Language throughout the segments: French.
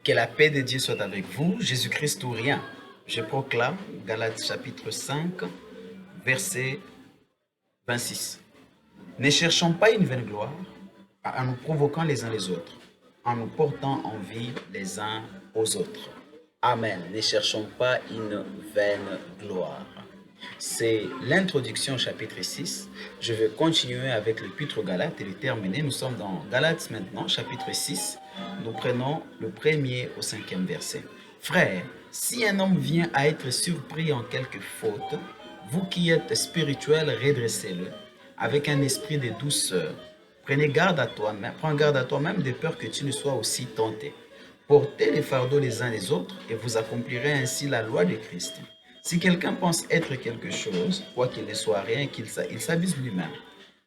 Que la paix de Dieu soit avec vous, Jésus-Christ ou rien. Je proclame Galates chapitre 5, verset 26. Ne cherchons pas une vaine gloire en nous provoquant les uns les autres, en nous portant envie les uns aux autres. Amen. Ne cherchons pas une vaine gloire. C'est l'introduction au chapitre 6. Je vais continuer avec l'épître aux Galates et le terminer. Nous sommes dans Galates maintenant, chapitre 6. Nous prenons le premier au cinquième verset. Frères, si un homme vient à être surpris en quelque faute, vous qui êtes spirituels, redressez-le avec un esprit de douceur. Prenez garde à toi-même, prends garde à toi-même de peur que tu ne sois aussi tenté. Portez les fardeaux les uns les autres et vous accomplirez ainsi la loi de Christ. Si quelqu'un pense être quelque chose, quoi qu'il ne soit rien, il s'abuse lui-même.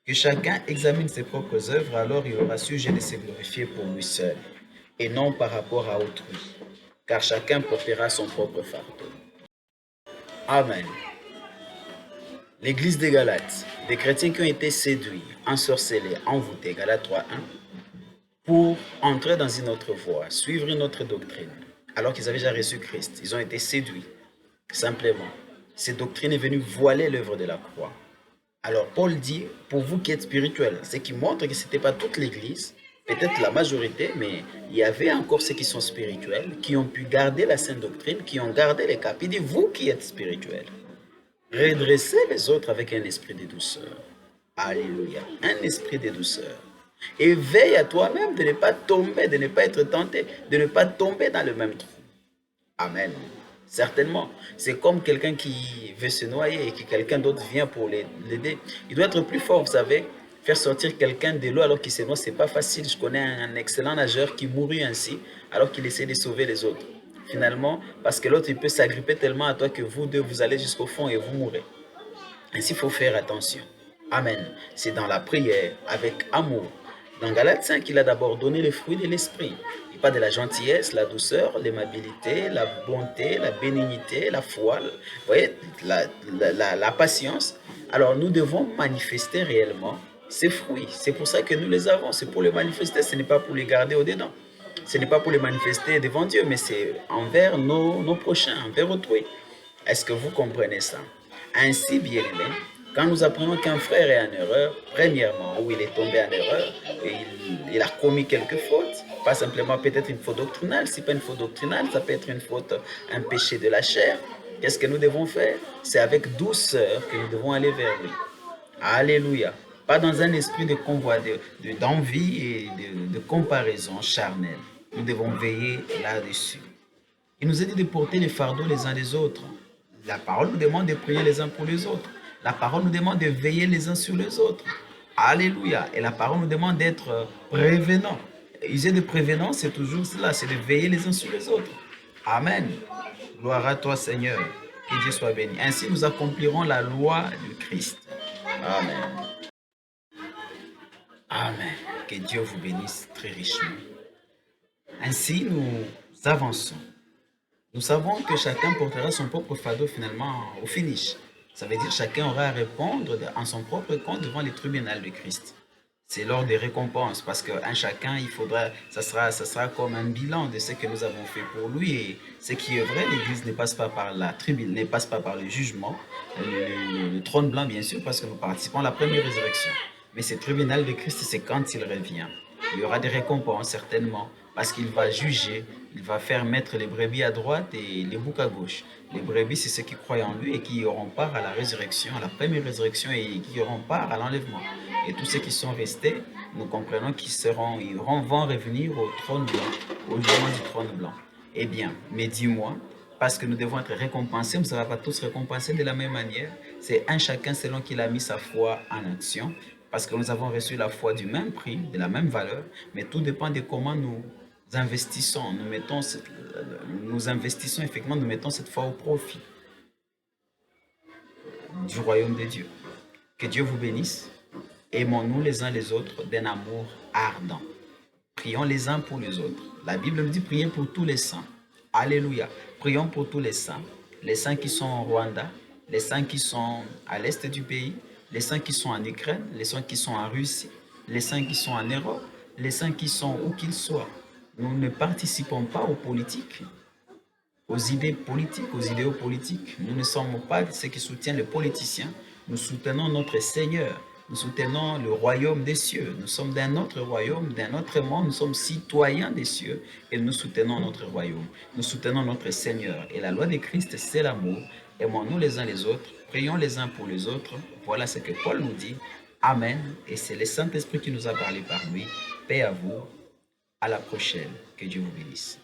Que chacun examine ses propres œuvres, alors il aura sujet de se glorifier pour lui seul, et non par rapport à autrui, car chacun portera son propre fardeau. Amen. L'église des Galates, des chrétiens qui ont été séduits, ensorcelés, envoûtés, Galates 3.1, pour entrer dans une autre voie, suivre une autre doctrine, alors qu'ils avaient déjà reçu Christ. Ils ont été séduits, simplement. Cette doctrine est venue voiler l'œuvre de la croix. Alors Paul dit, pour vous qui êtes spirituels, ce qui montre que ce n'était pas toute l'Église, peut-être la majorité, mais il y avait encore ceux qui sont spirituels, qui ont pu garder la sainte doctrine, qui ont gardé les capes. Il dit, vous qui êtes spirituels, redressez les autres avec un esprit de douceur. Alléluia. Un esprit de douceur. Et veille à toi-même de ne pas tomber, de ne pas être tenté, de ne pas tomber dans le même trou. Amen. Certainement. C'est comme quelqu'un qui veut se noyer et que quelqu'un d'autre vient pour l'aider. Il doit être plus fort, vous savez. Faire sortir quelqu'un de l'eau alors qu'il se noie, c'est pas facile. Je connais un excellent nageur qui mourut ainsi alors qu'il essaie de sauver les autres. Finalement, parce que l'autre il peut s'agripper tellement à toi que vous deux vous allez jusqu'au fond et vous mourrez. Ainsi, il faut faire attention. Amen. C'est dans la prière, avec amour. Dans Galates 5, il a d'abord donné le fruit de l'esprit. Il parle de la gentillesse, la douceur, l'aimabilité, la bonté, la bénignité, la foi, vous voyez, la patience. Alors, nous devons manifester réellement ces fruits. C'est pour ça que nous les avons. C'est pour les manifester, ce n'est pas pour les garder au-dedans. Ce n'est pas pour les manifester devant Dieu, mais c'est envers nos prochains, envers autrui. Est-ce que vous comprenez ça? Ainsi, bien aimé, quand nous apprenons qu'un frère est en erreur, premièrement, où il est tombé en erreur, et il a commis quelques fautes, pas simplement peut-être une faute doctrinale, si pas une faute doctrinale, ça peut être une faute, un péché de la chair. Qu'est-ce que nous devons faire? C'est avec douceur que nous devons aller vers lui. Alléluia. Pas dans un esprit de convoi, d'envie et de comparaison charnelle. Nous devons veiller là-dessus. Il nous a dit de porter les fardeaux les uns les autres. La parole nous demande de prier les uns pour les autres. La parole nous demande de veiller les uns sur les autres. Alléluia. Et la parole nous demande d'être prévenants. User de prévenance, c'est toujours cela, c'est de veiller les uns sur les autres. Amen. Gloire à toi, Seigneur. Que Dieu soit béni. Ainsi, nous accomplirons la loi du Christ. Amen. Amen. Que Dieu vous bénisse très richement. Ainsi, nous avançons. Nous savons que chacun portera son propre fardeau finalement au finish. Ça veut dire que chacun aura à répondre en son propre compte devant les tribunaux de Christ. C'est l'ordre des récompenses parce qu'un chacun, ça sera comme un bilan de ce que nous avons fait pour lui. Et ce qui est vrai, l'Église ne passe pas par la tribune, ne passe pas par le jugement, le trône blanc bien sûr, parce que nous participons à la première résurrection. Mais ce tribunal de Christ, c'est quand il revient. Il y aura des récompenses certainement, parce qu'il va juger, il va faire mettre les brebis à droite et les boucs à gauche. Les brebis, c'est ceux qui croient en lui et qui auront part à la résurrection, à la première résurrection et qui auront part à l'enlèvement. Et tous ceux qui sont restés, nous comprenons vont revenir au trône blanc, au jugement du trône blanc. Eh bien, mais dis-moi, parce que nous devons être récompensés, on ne sera pas tous récompensés de la même manière. C'est un chacun selon qu'il a mis sa foi en action, parce que nous avons reçu la foi du même prix, de la même valeur, mais tout dépend de comment nous investissons. Nous investissons effectivement, nous mettons cette foi au profit du royaume de Dieu. Que Dieu vous bénisse. Aimons-nous les uns les autres d'un amour ardent. Prions les uns pour les autres. La Bible nous dit prier pour tous les saints. Alléluia. Prions pour tous les saints qui sont au Rwanda, les saints qui sont à l'est du pays, les saints qui sont en Ukraine, les saints qui sont en Russie, les saints qui sont en Europe, les saints qui sont où qu'ils soient. Nous ne participons pas aux politiques, aux idées politiques, aux idéaux politiques. Nous ne sommes pas ceux qui soutiennent les politiciens. Nous soutenons notre Seigneur. Nous soutenons le royaume des cieux. Nous sommes d'un autre royaume, d'un autre monde. Nous sommes citoyens des cieux et nous soutenons notre royaume. Nous soutenons notre Seigneur. Et la loi de Christ, c'est l'amour. Aimons-nous les uns les autres. Prions les uns pour les autres. Voilà ce que Paul nous dit. Amen. Et c'est le Saint-Esprit qui nous a parlé par lui. Paix à vous. À la prochaine. Que Dieu vous bénisse.